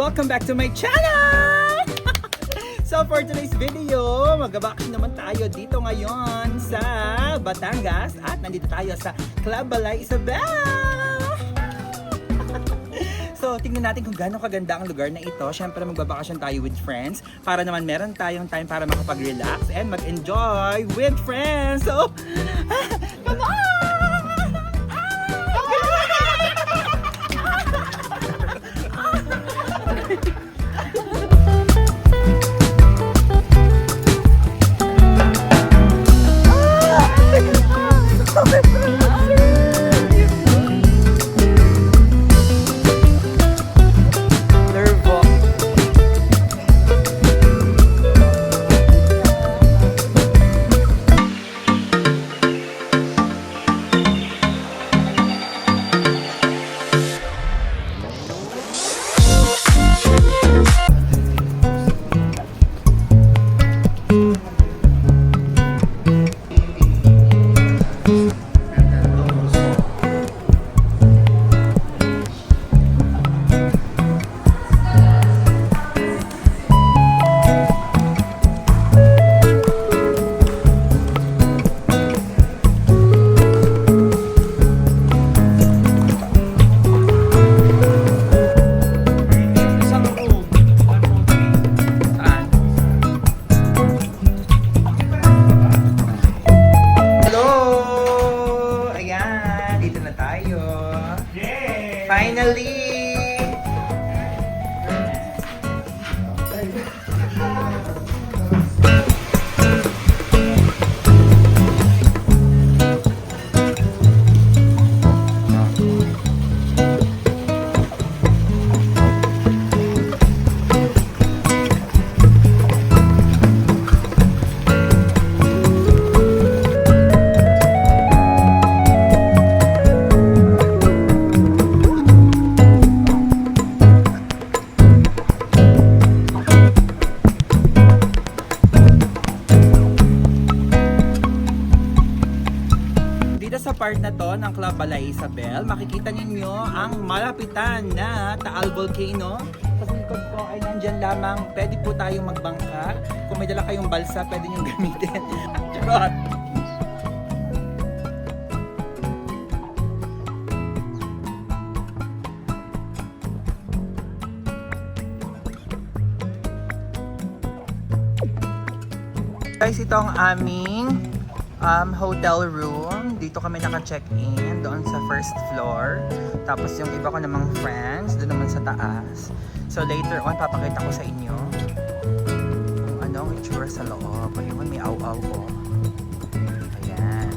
Welcome back to my channel! So for today's video, mag-vacation naman tayo dito ngayon sa Batangas at nandito tayo sa Club Balay Isabel! So tingnan natin kung gaano kaganda ang lugar na ito. Siyempre magbabakasyon tayo with friends para naman meron tayong time para makapag-relax and mag-enjoy with friends. So, come on! Finally! Sa part na to ng Club Balay Isabel, makikita ninyo ang malapitan na Taal Volcano. Sa likod ko ay nandyan lamang, pwede po tayong magbangka. Kung may dala kayong balsa, pwede nyo gamitin. Charot! Guys, ito ang aming hotel room. Dito kami naka-check-in doon sa first floor. Tapos yung iba ko namang friends doon naman sa taas. So later on papakita ko sa inyo kung ano ang itsura sa loob. Ayun, may aw-aw ko. Ayan.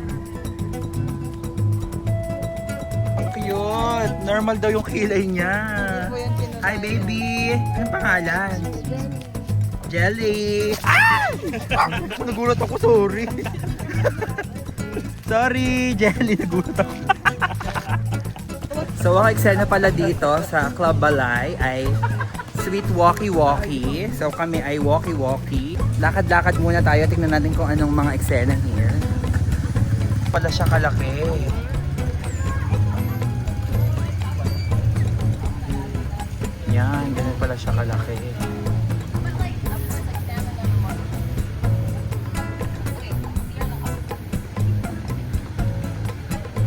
Ang cute! Normal daw yung kilay niya. Hi baby! Anong pangalan? Jelly! Ah! Nagulat ako, sorry. Sorry, Jelly, nagulat ako. So, ang eksena pala dito sa Club Balay ay sweet walkie-walkie. So, kami ay walkie-walkie. Lakad-lakad muna tayo. Tingnan natin kung anong mga eksena here. Pala siya kalaki. Yan, ganun pala siya kalaki.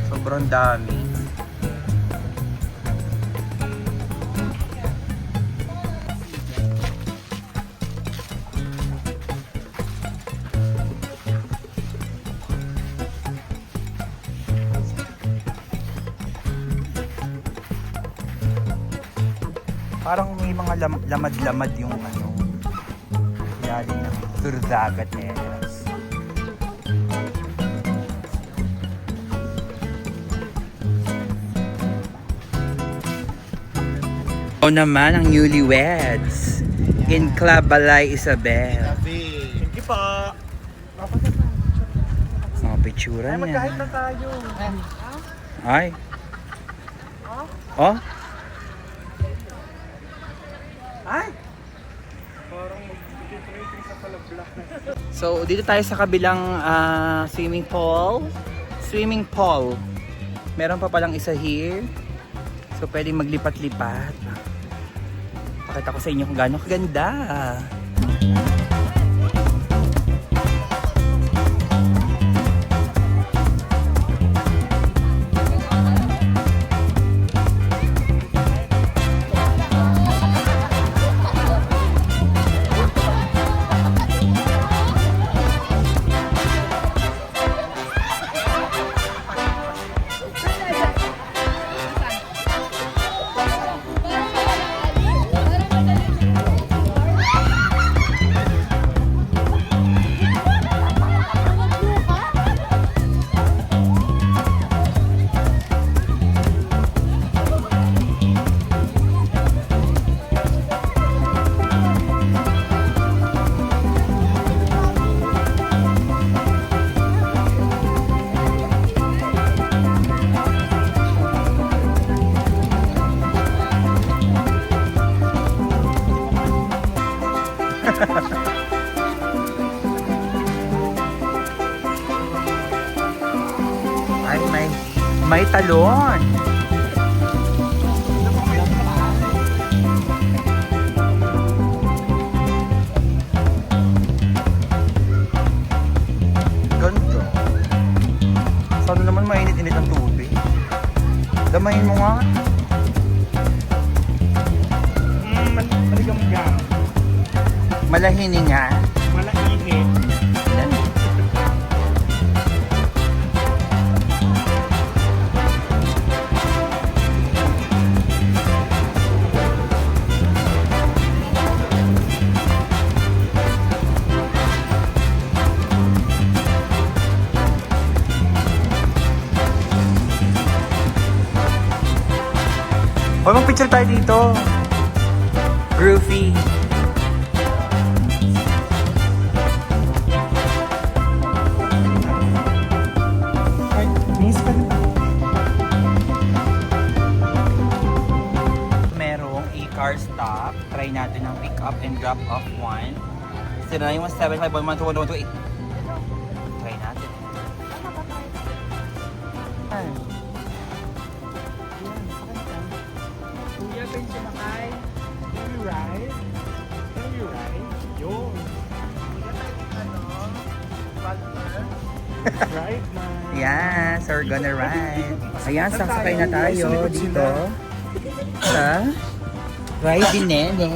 Sobrang dami. Parang may mga lamad-lamad yung ano, yali ng durdagat eh. O naman ang newlyweds in Club Balay Isabel. Thank you po. Mga pictura niya. Magkahit na tayo. Ay. Oh? Ay. Parang mag-rating sa palabla. So, dito tayo sa kabilang swimming pool. Meron pa palang isa here. So, pwedeng maglipat-lipat. Ipapakita ko sa inyo kung gaano kaganda. Ay, may talon. Ganito. Sana naman mainit-init ang tubig. Damayin mo nga. Maligam-gam. Malahini nga. Malainit. Yan. Hoy, mag-picture tayo dito. Groovy. Ay, miss pa rin. Merong e-car stop. Try natin ang pick up and drop off 1. 091751121228. Try natin. Ay. Kuya, pwede sumakay. Can you ride? Can you ride? Yun. Ride na. Yeah, so we're gonna ride. Ayan, sasakay na tayo dito sa Ride din Nene.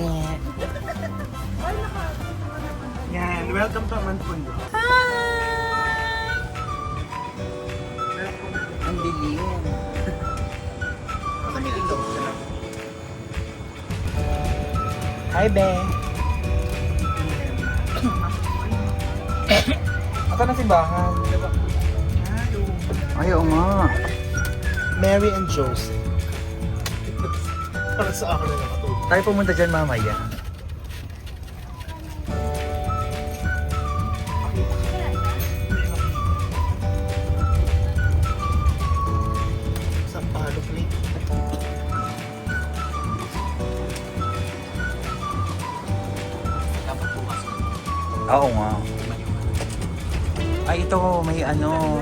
Yan, welcome to Amanpundo. Ang dilim. Kami dito. Hi, Be. Ito na simbahan. Ay, oo nga. Mary and Joseph. Para sa akin na nakatulog. Tayo pumunta dyan mamaya. Sa Palo Plate. Dapat bukas. Oo nga. Ay, ito, may ano,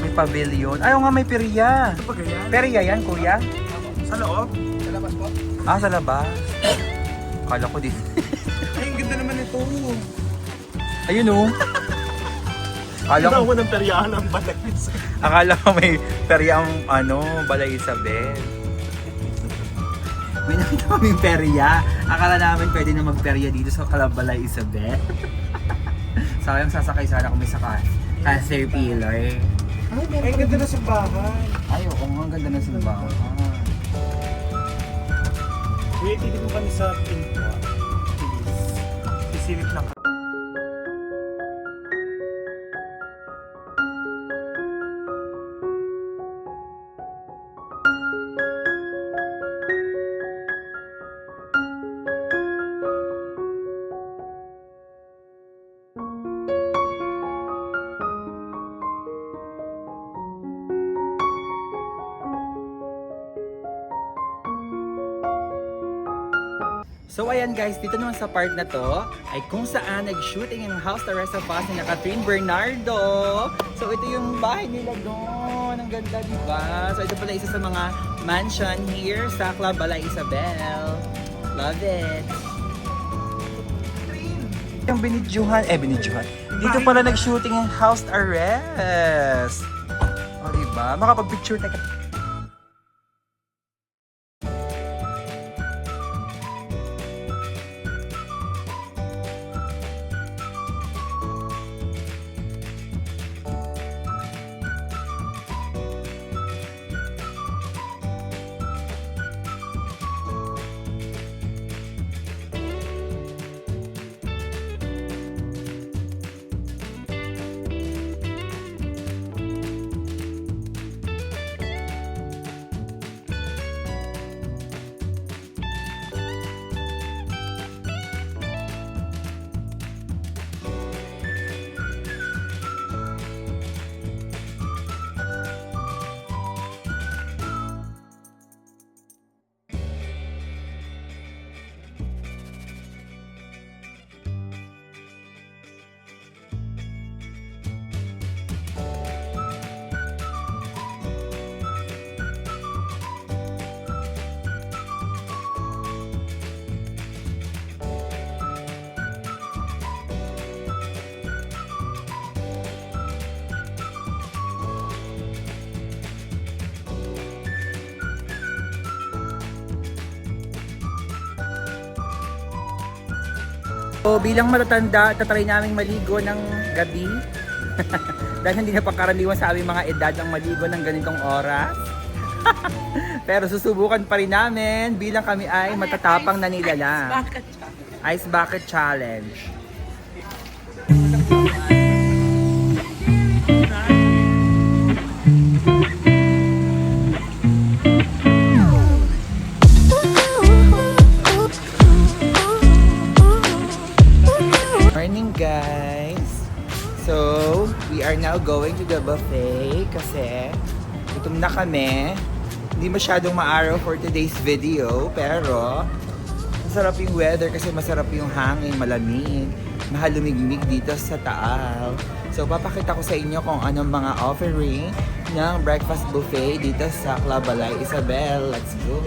may pavilion. Ay, oo nga, may perya. Ito pa ganyan? Perya yan, kuya? Sa loob? Sa labas po? Ah, sa labas. Kala ko din. Ay, ang ganda naman ito. Ayun oh. Akala Ito ko, ako ng peryahan ng Balais. akala ko may perya ang ano, Balay Isabel. May nakita kaming perya. Akala namin pwede na magperya dito sa Balay Isabel. Sayang sasakay sana kami sa Caterpillar. Ay, ang ganda na sa bahay. Ay, oo nga, ang ganda ng simbahan. Wait, titignan kami sa pinto. Sisilip lang. So ayan guys, dito naman sa part na to ay kung saan nag-shooting ang House the Rest of Us ni Catherine Bernardo. So ito yung bahay nila doon. Ang ganda, diba? So ito pala isa sa mga mansion here sa Balay Isabel. Love it. Yung binidjuhan. Dito pala nag-shooting yung house arrest. O, diba? Makapag-picture na ka. So, bilang matatanda, tatry naming maligo ng gabi. Dahil hindi na pangkaraniwan sa aming mga edad ang maligo ng ganitong oras. Pero susubukan pa rin namin bilang kami ay matatapang na nilala. Ice Bucket Challenge. Morning guys! So, we are now going to the buffet kasi gutom na kami. Hindi masyadong maaraw for today's video pero masarap yung weather kasi masarap yung hangin, malamig. Mahalumigmig dito sa Taal. So, papakita ko sa inyo kung anong mga offering ng breakfast buffet dito sa Club Balay Isabel. Let's go!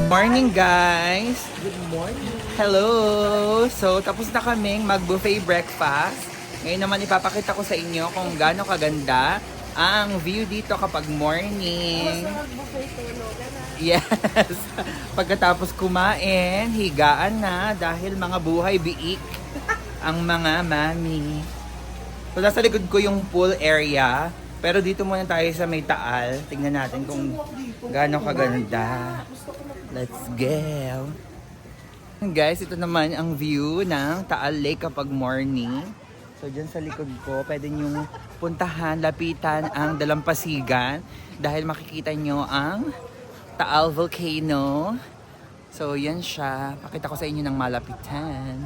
Morning guys! Good morning. Hello! So tapos na kaming mag-buffet breakfast. Ngayon naman ipapakita ko sa inyo kung gaano kaganda ang view dito kapag morning. Mag-buffet tulog. Yes! Pagkatapos kumain, higaan na dahil mga buhay biik ang mga mami. So nasa likod ko yung pool area. Pero dito muna tayo sa may Taal. Tingnan natin kung gaano kaganda. Let's go! Guys, ito naman ang view ng Taal Lake kapag morning. So dyan sa likod ko, pwede nyo puntahan, lapitan ang dalampasigan dahil makikita nyo ang Taal Volcano. So yan siya. Pakita ko sa inyo ng malapitan.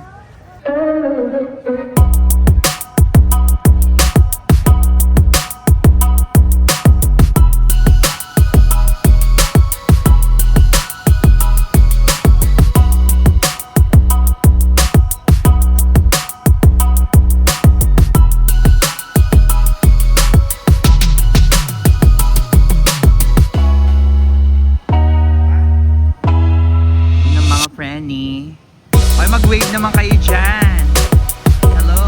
Ay, mag-wave naman kayo dyan. Hello.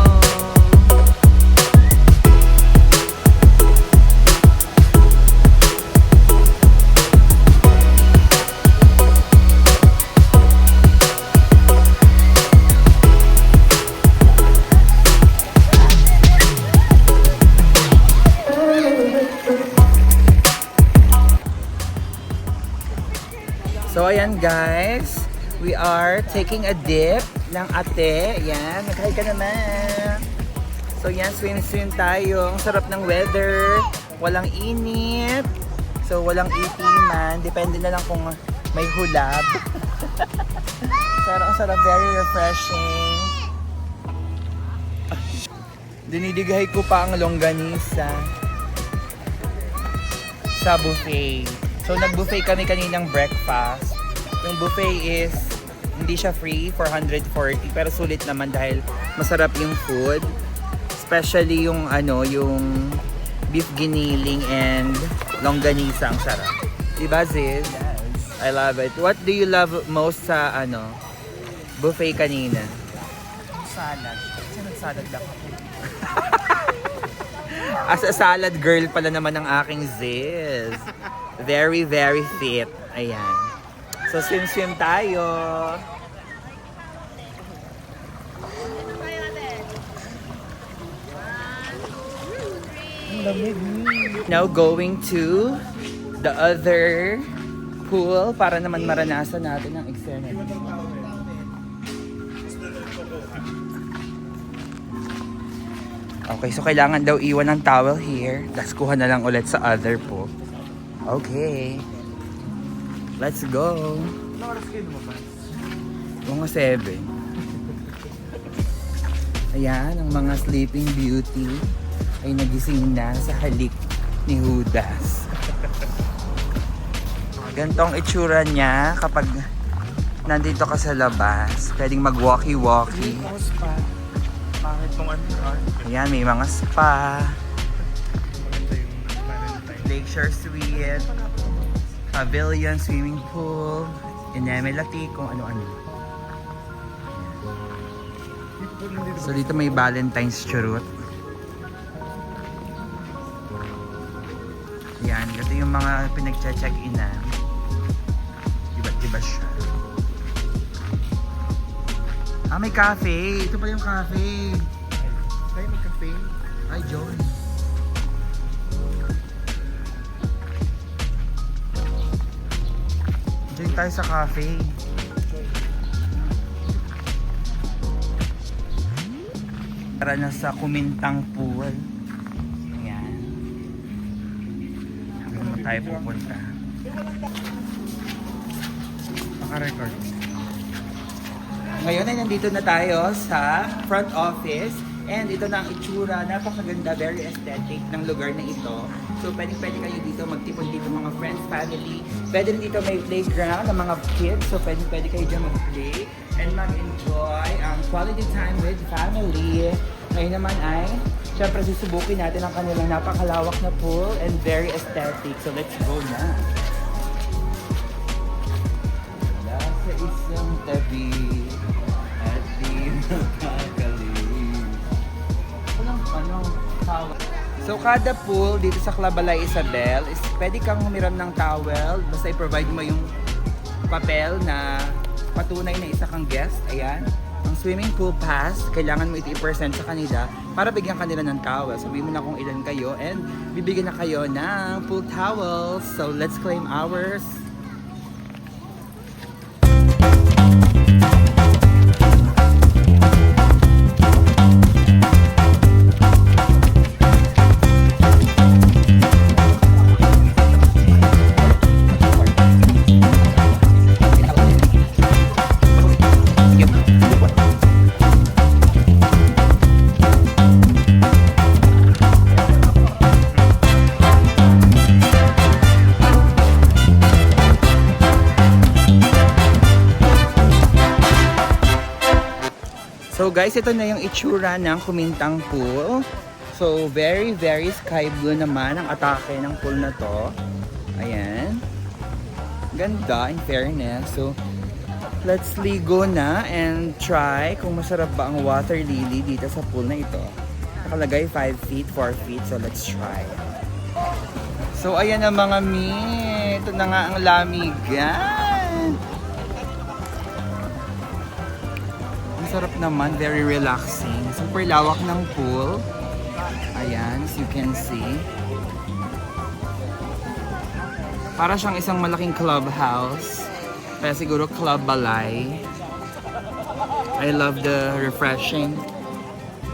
So, ayan guys. We are taking a dip ng ate. Yan, nag-hi ka naman. So yan, swim tayo. Ang sarap ng weather. Walang init. So walang itiman. Depende na lang kung may hulab. Pero ang sarap, very refreshing. Dinidighay ko pa ang longganisa sa buffet. So nag-buffet kami kaninang breakfast. Yung buffet is hindi siya free, 440, pero sulit naman dahil masarap yung food. Especially yung yung beef giniling and longganisa, ang sarap. Diba, Ziz? Yes. I love it. What do you love most sa buffet kanina? Salad. Kasi nag-salad lang ako. As a salad girl pala naman ang aking Ziz. Very, very fit. Ayan. So, swim tayo. Now going to the other pool para naman maranasan natin ang experiment. Okay, so kailangan daw iwan ng towel here. Tapos kuha na lang ulit sa other pool. Okay. Let's go. Ano oras kayo lumabas? Mga 7. Ayan, ang mga sleeping beauty ay nagising na sa halik ni Judas. Gantong itsura niya kapag nandito ka sa labas. Pwedeng mag-walkie-walkie. Ako spa. Bakit tong Ayan, may mga spa. Maganda yung Valentine. Lakeshore Suite. Pavilion, swimming pool. Inemelati, kung ano-ano. So dito may Valentine's churut. Yan, ito yung mga pinag-check-in na. Iba siya. Ah, may cafe. Ito pa yung cafe. Tayo mag-cafe. Ay, John. Diyan tayo sa cafe. Para na sa Kumintang Pool. Ayan. Saan naman tayo pupunta? Naka-record. Ngayon ay nandito na tayo sa front office. And ito na ang itsura, napakaganda, very aesthetic ng lugar na ito. So pwede kayo dito magtipon dito mga friends, family. Pwede rin dito may playground ng mga kids. So pwede kayo dyan mag-play and mag-enjoy ang quality time with family. Ngayon naman ay, syempre susubukin natin ang kanilang napakalawak na pool and very aesthetic. So let's go na. Wala sa isang tabi at di nakakalimutan. So kada pool dito sa Clabalay Isabel is pwede kang humiram ng towel basta i-provide mo yung papel na patunay na isa kang guest. Ayan, ang swimming pool pass, kailangan mo i-present sa kanila para bigyan kanila ng towel. Sabihin mo na kung ilan kayo and bibigyan na kayo ng pool towels. So let's claim ours. So guys, ito na yung itsura ng Kumintang Pool. So very sky blue naman ang atake ng pool na to. Ayan. Ganda in fairness. So let's ligo na and try kung masarap ba ang water lily dito sa pool na ito. Nakalagay 5 feet, 4 feet. So let's try. So ayan na mga mi. Ito na nga ang lamigan. Sarap naman, very relaxing. Super lawak ng pool. Ayan, as you can see. Para siyang isang malaking clubhouse. Kaya siguro club balay. I love the refreshing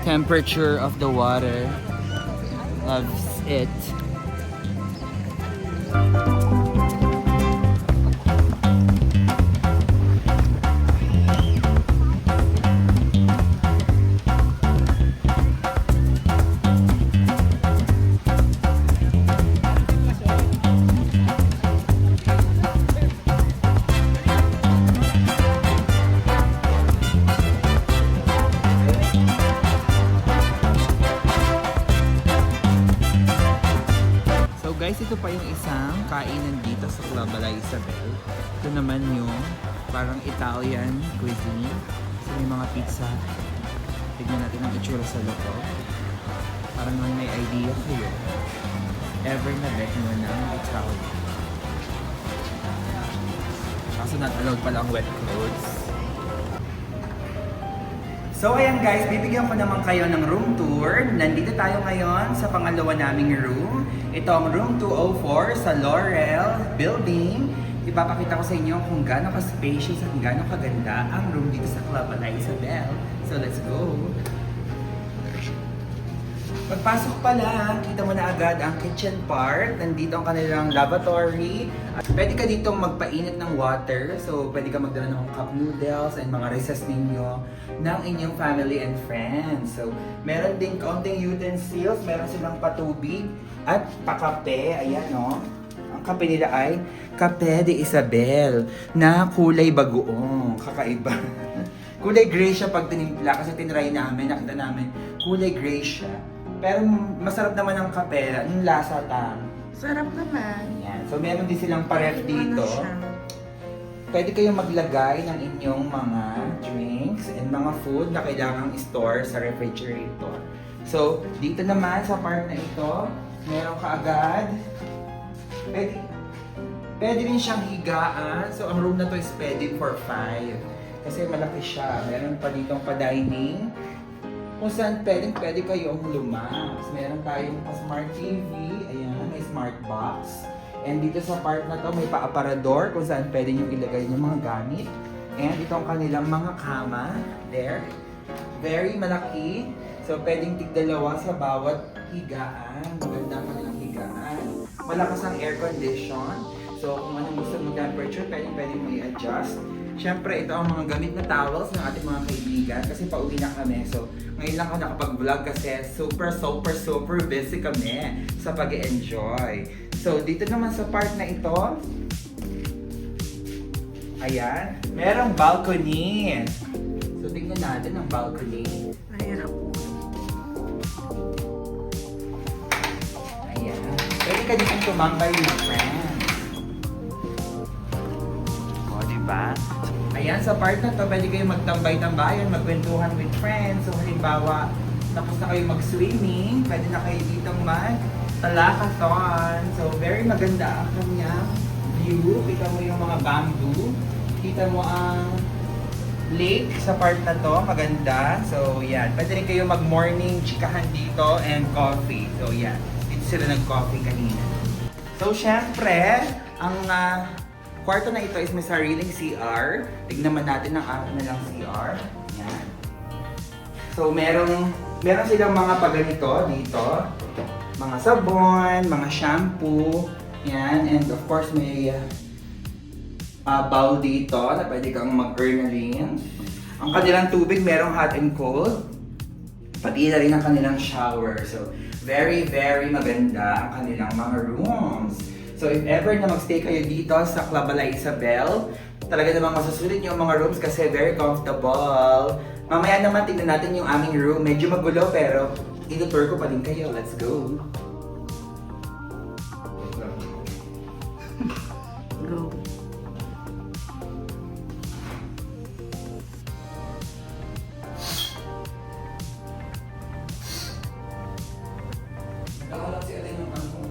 temperature of the water. Loves it. Guys, ito pa yung isang kainan dito sa Club Ala Isabel. Ito naman yung parang Italian cuisine. So may mga pizza. Tignan natin ang itsura sa loob. Parang may idea kayo. Ever na bet mo ng Italian. Kaso not allowed pala ang wet clothes. So ayan guys, bibigyan ko naman kayo ng room tour. Nandito tayo ngayon sa pangalawa naming room. Ito ang room 204 sa Laurel Building. Ipapakita ko sa inyo kung gaano ka-spacious at gaano kaganda ang room dito sa Club Ala Isabel. So let's go! Pagpasok pa lang, kita mo na agad ang kitchen part. Nandito ang kanilang lavatory. At pwede ka ditong magpainit ng water. So, pwede ka magdala ng cup noodles and mga recess ninyo ng inyong family and friends. So, meron din kaunting utensils. Meron silang patubig at pakape. Ayan, no? Ang kape nila ay Kape de Isabel na kulay bagoong. Kakaiba. Kulay gray siya pag tinimpla kasi tinry namin, nakita namin kulay gray siya. Pero masarap naman ang kape, yung lasa tang. Sarap naman. Yan. So meron din silang paref dito. Pwede kayong maglagay ng inyong mga drinks and mga food na kailangang store sa refrigerator. So dito naman sa part na ito, meron ka agad. Pwede rin siyang higaan. So ang room na to is pwede for 5. Kasi malaki siya. Meron pa ditong pa-dining. Kung saan pwede kayong lumas. Meron tayong smart TV. Ayan, may smart box. And dito sa part na to, may pa-aparador kung saan pwede nyo ilagay yung mga gamit. And itong kanilang mga kama. There. Very malaki. So, pwedeng tig-dalawa sa bawat higaan. Maganda ang kanilang higaan. Malakas ang air condition. So, kung anong gusto mong temperature, pwedeng mo i-adjust. Siyempre, ito ang mga gamit na towels ng ating mga kaibigan kasi pauwi na kami. So, ngayon lang ako nakapag-vlog kasi super busy kami sa pag-enjoy. So, dito naman sa part na ito, ayan, merong balcony. So, tingnan natin ang balcony. Mahirap po. Ayan. Pwede ka dito tumambay with friends. O, diba? Ayan, sa part na to, pwede kayong magtambay-tambayan, magkwentuhan with friends. So, halimbawa, tapos na kayo mag-swimming, pwede na kayo dito mag-talakathon. So, very maganda ang kanyang view. Kita mo yung mga bamboo. Kita mo ang lake sa part na to, maganda. So, yan. Pwede rin kayo mag-morning chikahan dito and coffee. So, yan. Dito sila nag-coffee kanina. So, syempre, ang kwarto na ito is may sariling CR. Tignan man natin ang akin na lang CR. Yan. So, meron silang mga paganito dito. Mga sabon, mga shampoo. Yan. And of course, may bowl dito na pwede kang mag-earn na rin. Ang kanilang tubig merong hot and cold. Pati na rin ang kanilang shower. So, very, very maganda ang kanilang mga rooms. So, if ever na magstay kayo dito sa Club Ala Isabel, talaga namang masusulit yung mga rooms kasi very comfortable. Mamaya naman tingnan natin yung aming room. Medyo magulo pero itutour ko pa din kayo. Let's go! Go. Nakakalap si Ate yung ano.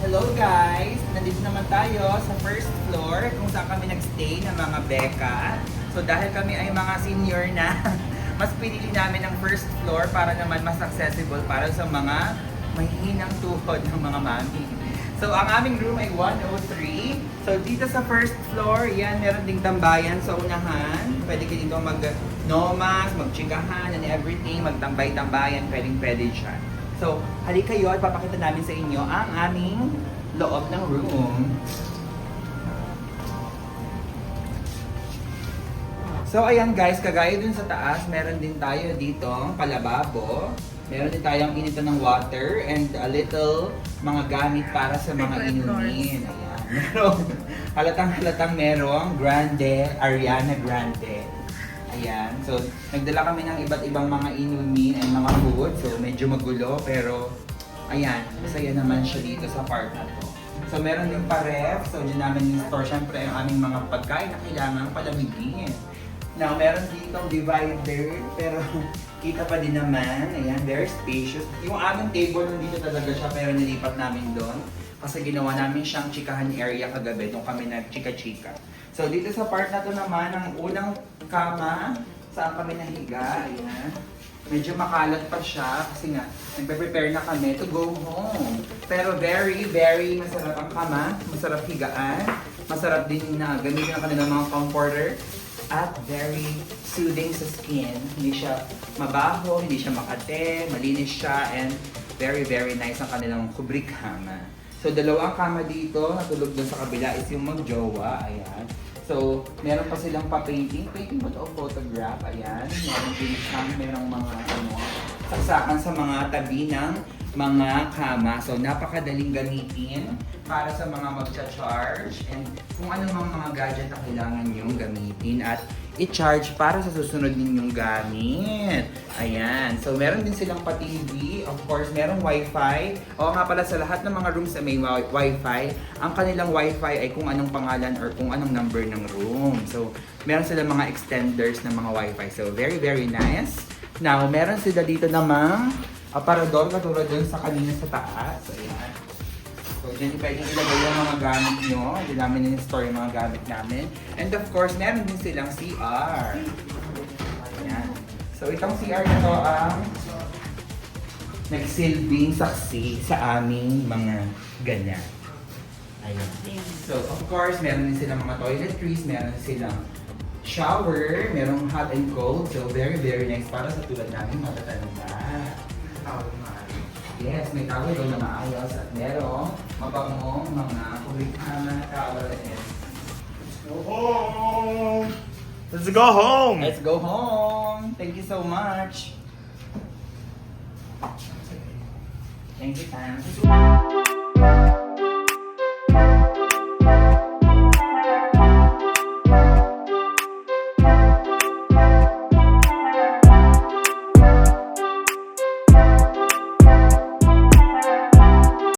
Hello guys! Nandito naman tayo sa first floor kung saan kami nagstay ng mga Becca. So dahil kami ay mga senior na, mas pinili namin ang first floor para naman mas accessible para sa mga mahihinang tuhod ng mga mami. So ang aming room ay 103. So dito sa first floor, yan, meron ding tambayan sa unahan. Pwede kayo dito mag-nomas, mag-chikahan and everything, magtambay-tambayan, pwede siya. So, halik kayo at papakita namin sa inyo ang aming loob ng room. So, ayan guys, kagaya dun sa taas, meron din tayo dito palababo. Meron din tayong initan ng water and a little mga gamit para sa mga inumin. Ayan. Merong halatang merong Grande, Ariana Grande. Ayan. So, nagdala kami ng iba't ibang mga inumin and mga food. So, medyo magulo pero ayan, masaya naman siya dito sa part na to. So, meron din pa ref. So, dyan namin in-store syempre ang aming mga pagkain na kailangan palamigin. Now, meron ditong divider pero kita pa din naman. Ayan, very spacious. Yung aming table nandito talaga siya pero nilipat namin doon. Kasi ginawa namin siyang chikahan area kagabi nung kami nag-chika-chika. So dito sa part na to naman, ang unang kama, saan kami nahiga, ayan. Medyo makalat pa siya kasi nga, nagpe-prepare na kami to go home. Pero very, very masarap ang kama, masarap higaan, masarap din na gamitin ang kanilang mga comforter. At very soothing sa skin. Hindi siya mabaho, hindi siya makate, malinis siya, and very, very nice ang kanilang kubrik kama. So, dalawang kama dito, natulog doon sa kabila is yung magjowa, ayan. So, meron pa silang pa-painting. Painting ba ito o photograph? Ayan. Meron din siyang merong mga saksakan sa mga tabi ng mga kama. So, napakadaling gamitin para sa mga magcha-charge and kung ano mga gadget na kailangan nyong gamitin at i-charge para sa susunod ninyong gamit. Ayan. So, meron din silang pa-TV. Of course, merong Wi-Fi. O nga pala, sa lahat ng mga rooms na may Wi-Fi, ang kanilang Wi-Fi ay kung anong pangalan or kung anong number ng room. So, meron silang mga extenders ng mga Wi-Fi. So, very, very nice. Now, meron sila dito namang aparador katulad dun sa kanina sa taas. So, ayan. So, dyan pwedeng ilagay yung mga gamit nyo. Hindi namin in-store yung mga gamit namin. And of course, meron din silang CR. Ayan. So, itong CR na to ang nagsilbing saksi sa aming mga ganyan. Ayan. So, of course, meron din silang mga toiletries, meron din silang shower, merong hot and cold. So, very, very nice para sa tulad namin matatanda. Yes, may towel doon na maayos at merong mabangong mga kubikama towel. Let's go home! Let's go home! Let's go home! Thank you so much! Thank you, Tam.